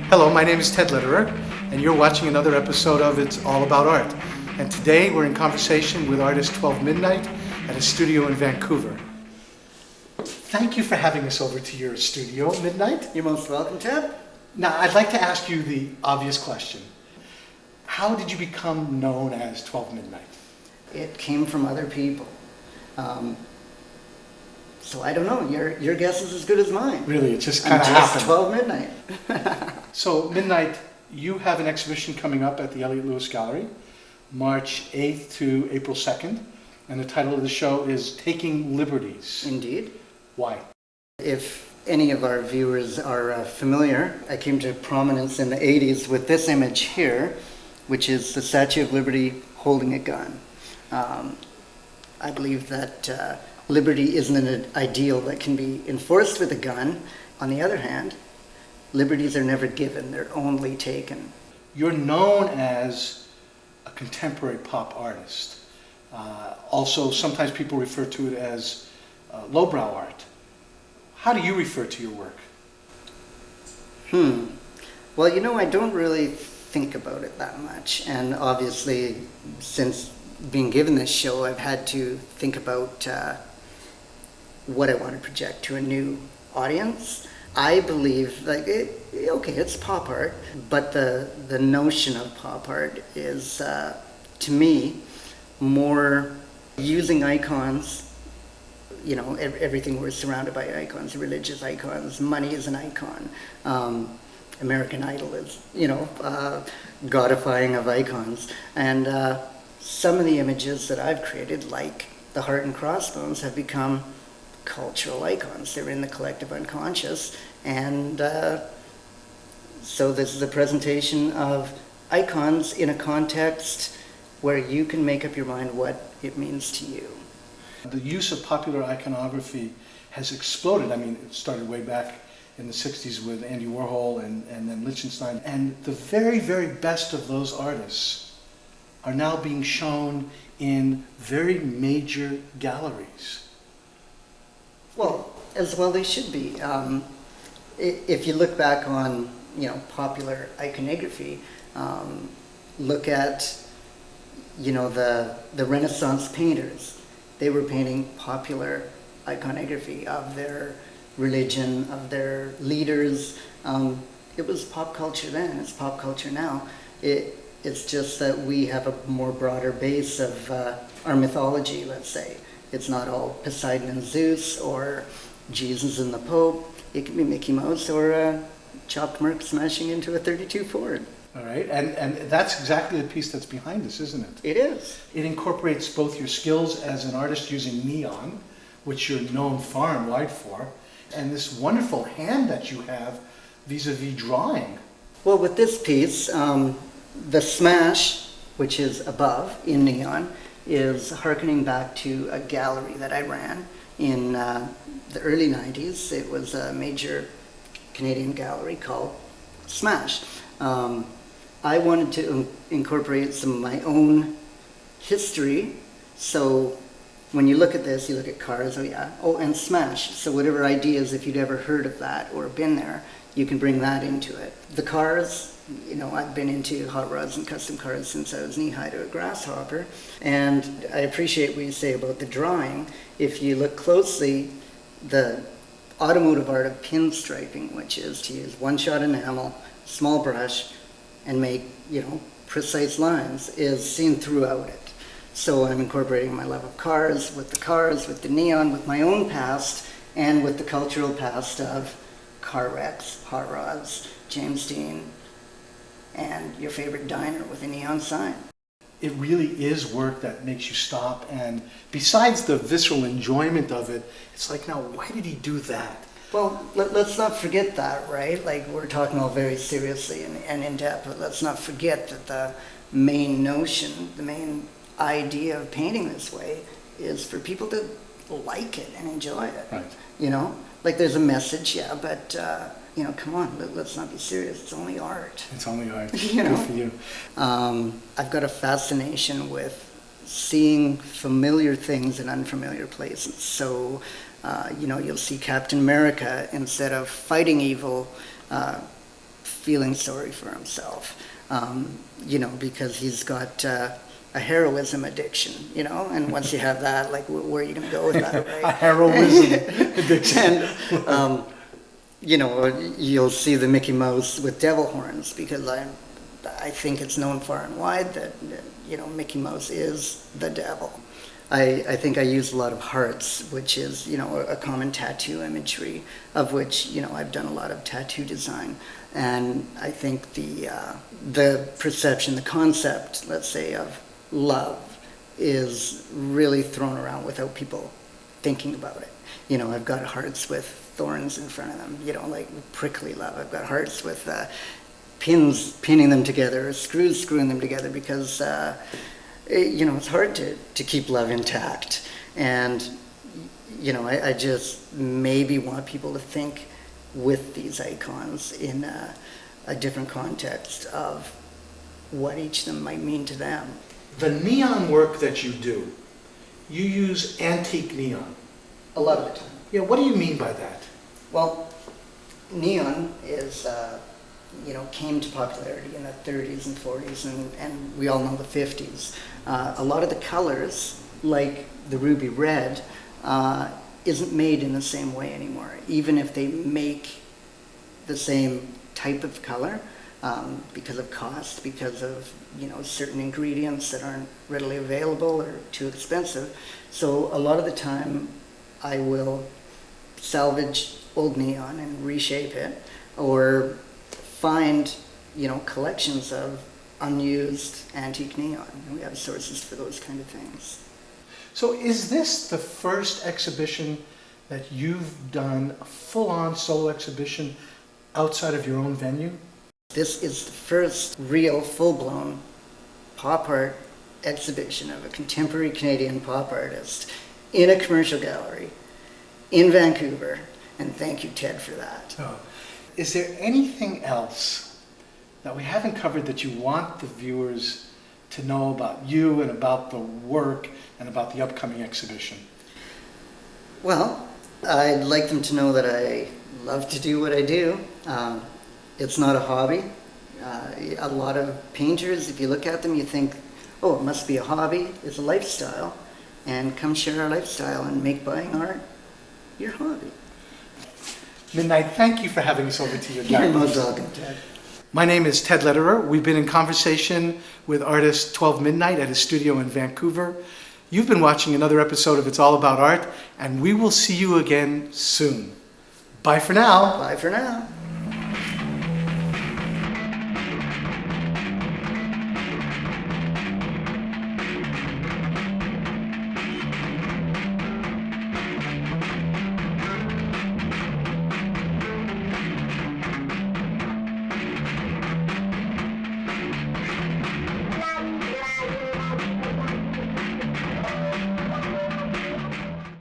Hello, my name is Ted Litterer, and you're watching another episode of It's All About Art. And today we're in conversation with artist 12 Midnite at a studio in Vancouver. Thank you for having us over to your studio, Midnite. You're most welcome, Ted. Now, I'd like to ask you the obvious question. How did you become known as 12 Midnite? It came from other people. So I don't know, your guess is as good as mine. Really, it just I'm kind of just happened. 12 Midnite. So, Midnite, you have an exhibition coming up at the Elliott Lewis Gallery, March 8th to April 2nd, and the title of the show is Taking Liberties. Indeed. Why? If any of our viewers are familiar, I came to prominence in the 80s with this image here, which is the Statue of Liberty holding a gun. I believe that liberty isn't an ideal that can be enforced with a gun. On the other hand, liberties are never given, they're only taken. You're known as a contemporary pop artist. Also, sometimes people refer to it as lowbrow art. How do you refer to your work? Well, you know, I don't really think about it that much. And obviously, since being given this show, I've had to think about what I want to project to a new audience. I believe, it's pop art, but the notion of pop art is, to me, more using icons. You know, everything we're surrounded by icons, religious icons, money is an icon. American Idol is, godifying of icons. And some of the images that I've created, like the heart and crossbones, have become cultural icons. They're in the collective unconscious. And so this is a presentation of icons in a context where you can make up your mind what it means to you. The use of popular iconography has exploded. I mean, it started way back in the 60s with Andy Warhol and then Lichtenstein. And the very, very best of those artists are now being shown in very major galleries. Well, as well they should be. If you look back on, popular iconography, look at, the Renaissance painters. They were painting popular iconography of their religion, of their leaders. It was pop culture then, it's pop culture now. It's just that we have a more broader base of our mythology, let's say. It's not all Poseidon and Zeus or Jesus and the Pope. It can be Mickey Mouse or chopped Merc smashing into a 32 Ford. All right, and that's exactly the piece that's behind this, isn't it? It is. It incorporates both your skills as an artist using neon, which you're known far and wide for, and this wonderful hand that you have vis-a-vis drawing. Well, with this piece, the smash, which is above in neon, is hearkening back to a gallery that I ran in the early 90s. It was a major Canadian gallery called Smash. I wanted to incorporate some of my own history. So when you look at this, you look at cars, and Smash. So whatever ideas, if you'd ever heard of that or been there, you can bring that into it. The cars, I've been into hot rods and custom cars since I was knee-high to a grasshopper. And I appreciate what you say about the drawing. If you look closely, the automotive art of pinstriping, which is to use one-shot enamel, small brush, and make, precise lines, is seen throughout it. So I'm incorporating my love of cars, with the neon, with my own past, and with the cultural past of car wrecks, hot rods, James Dean, and your favorite diner with a neon sign. It really is work that makes you stop, and besides the visceral enjoyment of it, it's like, now, why did he do that? Well, let's not forget that, right? Like, we're talking all very seriously and in depth, but let's not forget that the main notion, the main idea of painting this way is for people to like it and enjoy it. Right. Like there's a message, but come on, let's not be serious. It's only art. It's only art. Good for you. I've got a fascination with seeing familiar things in unfamiliar places. So, you'll see Captain America, instead of fighting evil, feeling sorry for himself, because he's got a heroism addiction, and once you have that, like, where are you going to go with that, right? A heroism addiction. And, you'll see the Mickey Mouse with devil horns, because I think it's known far and wide that, Mickey Mouse is the devil. I think I use a lot of hearts, which is, a common tattoo imagery, of which, I've done a lot of tattoo design. And I think the perception, the concept, let's say, of love is really thrown around without people thinking about it. I've got hearts with thorns in front of them, like prickly love. I've got hearts with pins pinning them together, or screws screwing them together, because it's hard to keep love intact. And I just maybe want people to think with these icons in a different context of what each of them might mean to them. The neon work that you do, you use antique neon. A lot of the time. Yeah, what do you mean by that? Well, neon is, came to popularity in the 30s and 40s, and we all know the 50s. A lot of the colors, like the ruby red, isn't made in the same way anymore, even if they make the same type of color, because of cost, because of certain ingredients that aren't readily available or too expensive. So a lot of the time I will salvage old neon and reshape it, or find collections of unused antique neon, and we have sources for those kind of things. So is this the first exhibition that you've done, a full-on solo exhibition outside of your own venue? This is the first real full-blown pop art exhibition of a contemporary Canadian pop artist in a commercial gallery in Vancouver, and thank you, Ted, for that. Oh. Is there anything else that we haven't covered that you want the viewers to know about you and about the work and about the upcoming exhibition? Well, I'd like them to know that I love to do what I do. It's not a hobby. A lot of painters, if you look at them, you think, oh, it must be a hobby. It's a lifestyle. And come share our lifestyle and make buying art your hobby. Midnite, thank you for having us over to your You're gallery. most welcome, Ted. My name is Ted Lederer. We've been in conversation with artist 12 Midnite at his studio in Vancouver. You've been watching another episode of It's All About Art, and we will see you again soon. Bye for now. Bye for now.